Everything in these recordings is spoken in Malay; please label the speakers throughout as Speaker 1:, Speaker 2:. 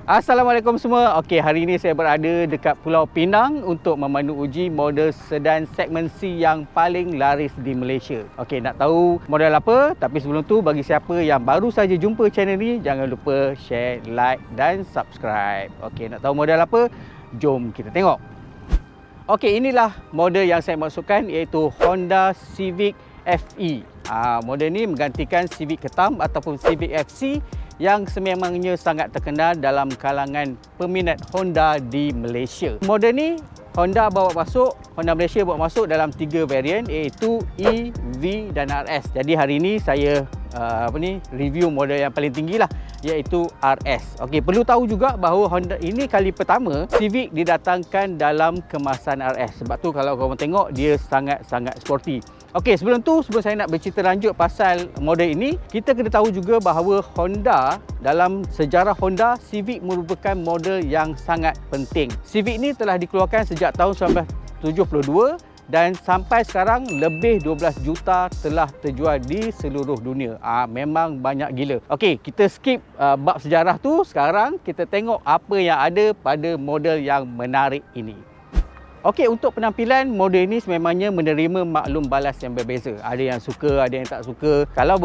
Speaker 1: Assalamualaikum semua. Okey, hari ini saya berada dekat Pulau Pinang untuk memandu uji model sedan segmen C yang paling laris di Malaysia. Okey, nak tahu model apa? Tapi sebelum tu, bagi siapa yang baru saja jumpa channel ni, jangan lupa share, like dan subscribe. Okey, nak tahu model apa? Jom kita tengok. Okey, inilah model yang saya maksudkan, iaitu Honda Civic FE. Model ni menggantikan Civic Ketam ataupun Civic FC yang sememangnya sangat terkenal dalam kalangan peminat Honda di Malaysia. Model ni Honda Malaysia bawa masuk dalam 3 varian, iaitu E, V dan RS. Jadi hari ini saya review model yang paling tinggi lah, iaitu RS. Okey, perlu tahu juga bahawa Honda ini kali pertama Civic didatangkan dalam kemasan RS. Sebab tu kalau korang tengok, dia sangat-sangat sporty. Okey, sebelum saya nak bercerita lanjut pasal model ini, kita kena tahu juga bahawa Honda, dalam sejarah Honda, Civic merupakan model yang sangat penting. Civic ni telah dikeluarkan sejak tahun 1972 dan sampai sekarang lebih 12 juta telah terjual di seluruh dunia. Memang banyak gila. Okey, kita skip bab sejarah tu. Sekarang kita tengok apa yang ada pada model yang menarik ini. Okey, untuk penampilan, model ini sememangnya menerima maklum balas yang berbeza. Ada yang suka, ada yang tak suka. Kalau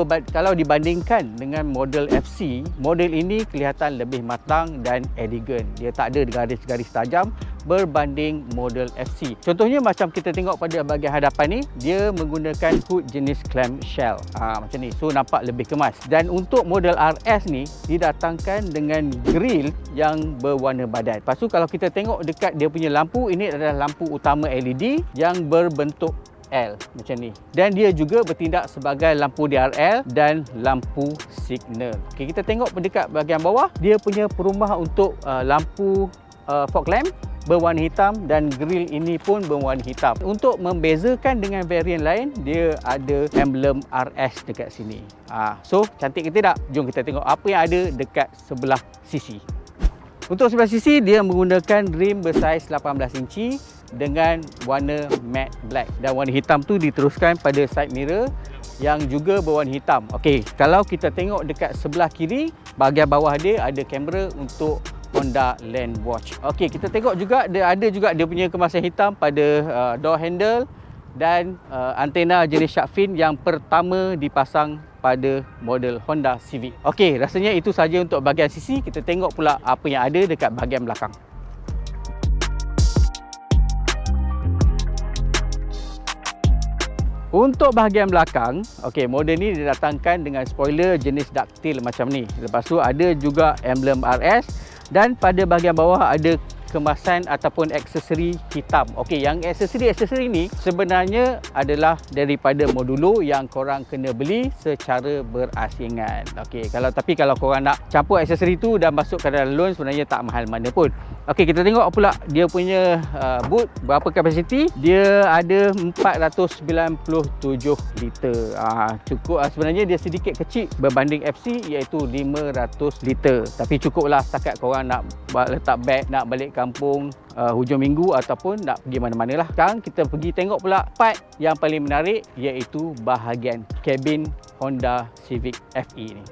Speaker 1: dibandingkan dengan model FC, model ini kelihatan lebih matang dan elegan. Dia tak ada garis-garis tajam berbanding model FC. Contohnya macam kita tengok pada bahagian hadapan ni, dia menggunakan hood jenis clamshell. Macam ni. So nampak lebih kemas. Dan untuk model RS ni didatangkan dengan grill yang berwarna badan. Lepas tu kalau kita tengok dekat dia punya lampu, ini adalah lampu utama LED yang berbentuk L macam ni. Dan dia juga bertindak sebagai lampu DRL dan lampu signal. Okey, kita tengok dekat bahagian bawah, dia punya perumah untuk lampu fog lamp berwarna hitam dan grill ini pun berwarna hitam. Untuk membezakan dengan varian lain, dia ada emblem RS dekat sini. So cantik ke tidak? Jom kita tengok apa yang ada dekat sebelah sisi. Untuk sebelah sisi, dia menggunakan rim bersaiz 18 inci dengan warna matte black, dan warna hitam tu diteruskan pada side mirror yang juga berwarna hitam. Okey, kalau kita tengok dekat sebelah kiri, bahagian bawah dia ada kamera untuk Honda Land Watch. Okey, kita tengok juga dia punya kemasan hitam pada door handle dan antena jenis shark fin yang pertama dipasang pada model Honda Civic. Okey, rasanya itu saja untuk bahagian sisi. Kita tengok pula apa yang ada dekat bahagian belakang. Untuk bahagian belakang, okey, model ni didatangkan dengan spoiler jenis ductile macam ni. Lepas tu ada juga emblem RS dan pada bahagian bawah ada kemasan ataupun aksesori hitam. Okey, yang aksesori ni sebenarnya adalah daripada modulo yang korang kena beli secara berasingan. Okey, kalau korang nak campur aksesori tu dan masuk ke dalam loan, sebenarnya tak mahal mana pun. Okey, kita tengok pula dia punya boot berapa kapasiti. Dia ada 497 liter. Cukup. Sebenarnya dia sedikit kecil berbanding FC, iaitu 500 liter. Tapi cukuplah setakat korang nak letak beg, nak balik kampung hujung minggu ataupun nak pergi mana-mana lah. Sekarang kita pergi tengok pula part yang paling menarik, iaitu bahagian kabin Honda Civic FE ni.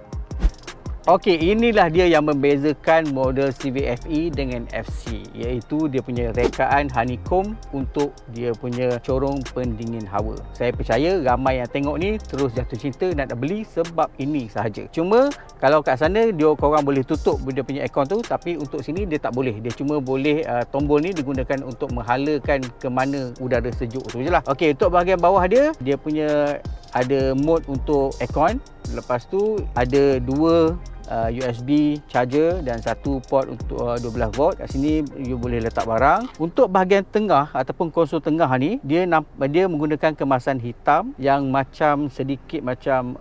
Speaker 1: Okey, inilah dia yang membezakan model Civic FE dengan FC, iaitu dia punya rekaan honeycomb untuk dia punya corong pendingin hawa. Saya percaya ramai yang tengok ni terus jatuh cinta nak beli sebab ini sahaja. Cuma kalau kat sana korang boleh tutup dia punya aircon tu, tapi untuk sini dia tak boleh. Dia cuma boleh tombol ni digunakan untuk menghalakan ke mana udara sejuk tu je lah. Okey, untuk bahagian bawah dia punya ada mode untuk aircon. Lepas tu ada 2 USB charger dan 1 port untuk 12 volt. Kat sini you boleh letak barang. Untuk bahagian tengah ataupun konsol tengah ni, dia menggunakan kemasan hitam yang sedikit macam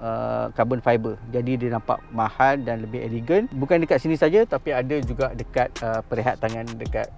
Speaker 1: carbon fiber. Jadi dia nampak mahal dan lebih elegan. Bukan dekat sini saja, tapi ada juga dekat perehat tangan dekat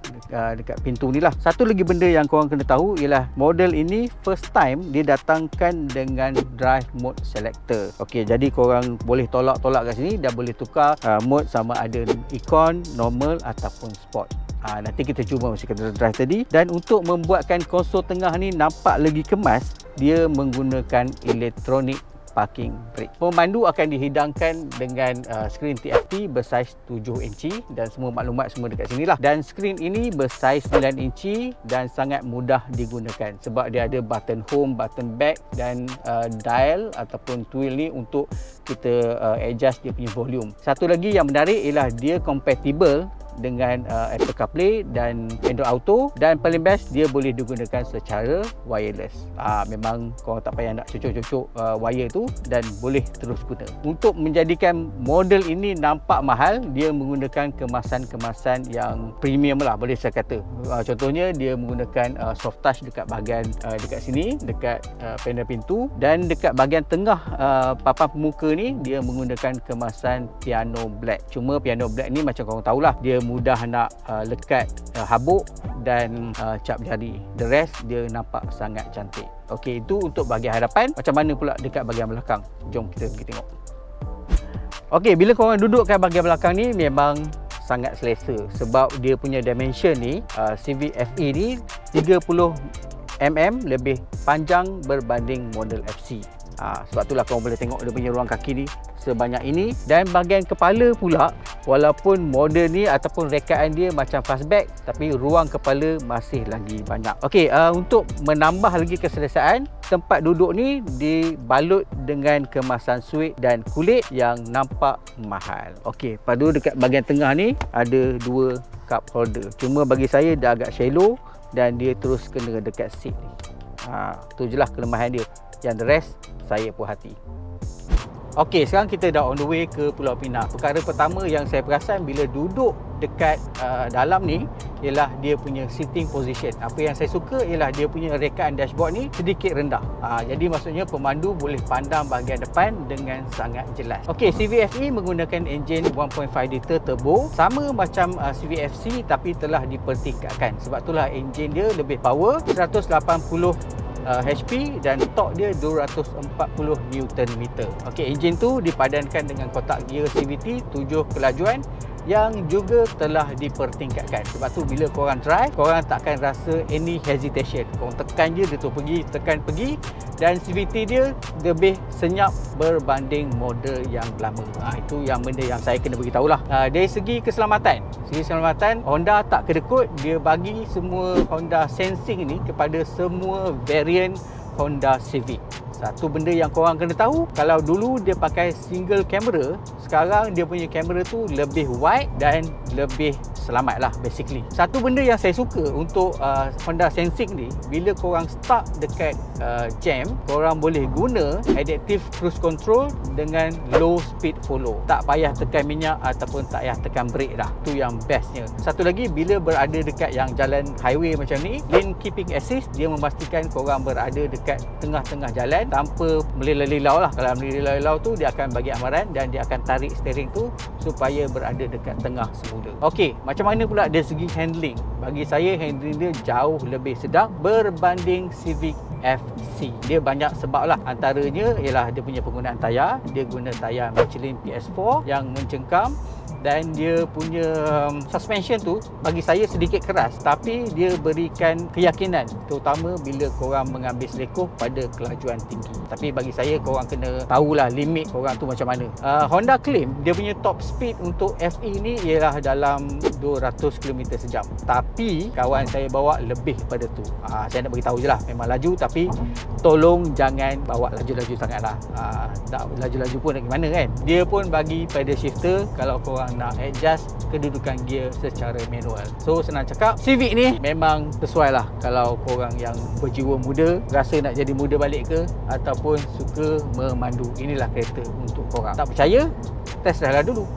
Speaker 1: pintu ni lah. Satu lagi benda yang korang kena tahu ialah model ini first time dia datangkan dengan drive mode selector. Okey, jadi korang boleh tolak-tolak kat sini dan boleh tukar mode sama ada Econ, normal ataupun sport. Nanti kita cuba mesti kita drive tadi. Dan untuk membuatkan konsol tengah ni nampak lagi kemas, dia menggunakan electronic parking brake. Pemandu akan dihidangkan dengan skrin TFT bersaiz 7 inci dan semua maklumat semua dekat sini lah. Dan skrin ini bersaiz 9 inci dan sangat mudah digunakan sebab dia ada button home, button back dan dial ataupun twill ni untuk kita adjust dia punya volume. Satu lagi yang menarik ialah dia compatible dengan Apple CarPlay dan Android Auto, dan paling best dia boleh digunakan secara wireless. Memang korang tak payah nak cucuk-cucuk wire tu dan boleh terus guna. Untuk menjadikan model ini nampak mahal, dia menggunakan kemasan-kemasan yang premium lah, boleh saya kata. Contohnya dia menggunakan soft touch dekat bahagian dekat sini, dekat panel pintu, dan dekat bahagian tengah papan pemuka ni dia menggunakan kemasan piano black. Cuma piano black ni macam korang tahulah, dia mudah nak lekat habuk dan cap jari. The rest dia nampak sangat cantik. Okey, itu untuk bahagian hadapan. Macam mana pula dekat bahagian belakang? Jom kita pergi tengok. Okey, bila korang duduk kat bahagian belakang ni memang sangat selesa sebab dia punya dimension ni Civic FE ni 30 mm lebih panjang berbanding model FC. Sebab itulah korang boleh tengok dia punya ruang kaki ni sebanyak ini. Dan bahagian kepala pula, walaupun model ni ataupun rekaan dia macam fastback, tapi ruang kepala masih lagi banyak. Okey, untuk menambah lagi keselesaan, tempat duduk ni dibalut dengan kemasan suede dan kulit yang nampak mahal. Okey, padu dekat bahagian tengah ni ada 2 cup holder. Cuma bagi saya dia agak shallow dan dia terus kena dekat seat ni. Tu je lah kelemahan dia. Yang the rest saya puas hati. Okey, sekarang kita dah on the way ke Pulau Pinang. Perkara pertama yang saya perasan bila duduk dekat dalam ni ialah dia punya sitting position. Apa yang saya suka ialah dia punya rekaan dashboard ni sedikit rendah. Jadi maksudnya pemandu boleh pandang bahagian depan dengan sangat jelas. Okey, Civic FE menggunakan enjin 1.5 liter turbo, sama macam Civic FC tapi telah dipertingkatkan. Sebab itulah enjin dia lebih power, 180 HP dan torque dia 240 Nm. Okey, enjin tu dipadankan dengan kotak gear CVT 7 kelajuan yang juga telah dipertingkatkan. Sebab tu bila korang drive, korang takkan rasa any hesitation. Korang tekan je, dia tu pergi, tekan pergi. Dan CVT dia lebih senyap berbanding model yang lama. Itu yang benda yang saya kena beritahu lah. Dari segi keselamatan, Honda tak kedekut. Dia bagi semua Honda Sensing ni kepada semua variant Honda Civic. Satu benda yang korang kena tahu, kalau dulu dia pakai single camera, sekarang dia punya kamera tu lebih wide dan lebih selamat lah basically. Satu benda yang saya suka untuk Honda Sensing ni, bila korang stuck dekat jam, korang boleh guna adaptive cruise control dengan low speed follow. Tak payah tekan minyak ataupun tak payah tekan brake dah. Tu yang bestnya. Satu lagi, bila berada dekat yang jalan highway macam ni, lane keeping assist dia memastikan korang berada dekat tengah-tengah jalan tanpa melilau-lilau lah. Kalau melilau-lilau tu dia akan bagi amaran dan dia akan tarik steering tu supaya berada dekat tengah semula. Okey, macam mana pula dari segi handling? Bagi saya handling dia jauh lebih sedap berbanding Civic FC. Dia banyak sebab lah. Antaranya ialah dia punya penggunaan tayar. Dia guna tayar Michelin PS4 yang mencengkam, dan dia punya suspension tu bagi saya sedikit keras, tapi dia berikan keyakinan, terutama bila korang mengambil selekoh pada kelajuan tinggi. Tapi bagi saya korang kena tahulah limit korang tu macam mana. Honda claim dia punya top speed untuk FE ni ialah dalam 200 km sejam, tapi kawan saya bawa lebih pada tu. Saya nak beritahu je lah, memang laju, tapi tolong jangan bawa laju-laju sangat lah. Tak laju-laju pun nak gimana kan. Dia pun bagi pedal shifter kalau korang nak adjust kedudukan gear secara manual. So senang cakap, Civic ni memang sesuai lah kalau korang yang berjiwa muda, rasa nak jadi muda balik ke, ataupun suka memandu. Inilah kereta untuk korang. Tak percaya? Test drive lah dulu.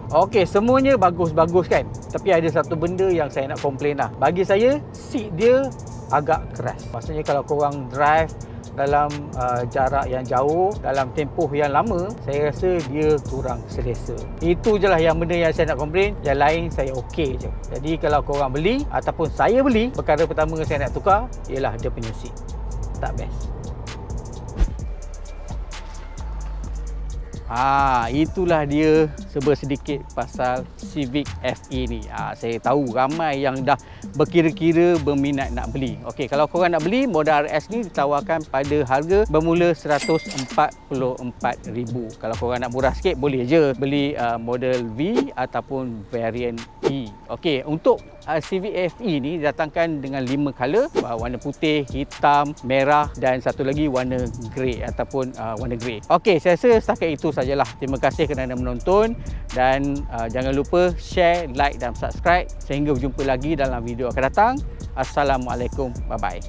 Speaker 1: Okey, semuanya bagus-bagus kan, tapi ada satu benda yang saya nak komplain lah. Bagi saya, seat dia agak keras. Maksudnya kalau korang drive dalam jarak yang jauh, dalam tempoh yang lama, saya rasa dia kurang selesa. Itu je lah yang benda yang saya nak komplain. Yang lain saya okey je. Jadi kalau korang beli ataupun saya beli, perkara pertama saya nak tukar ialah dia punya seat. Tak best. Itulah dia sedikit pasal Civic FE ni. Saya tahu ramai yang dah berkira-kira berminat nak beli. Okey, kalau korang nak beli, model RS ni ditawarkan pada harga bermula RM144,000. Kalau korang nak murah sikit, boleh je beli model V ataupun variant E. Okey, untuk Civic FE ni didatangkan dengan 5 color, warna putih, hitam, merah dan satu lagi warna grey ataupun warna grey. Okey, saya rasa setakat itu sajalah. Terima kasih kerana menonton dan jangan lupa share, like dan subscribe. Sehingga berjumpa lagi dalam video akan datang. Assalamualaikum. Bye bye.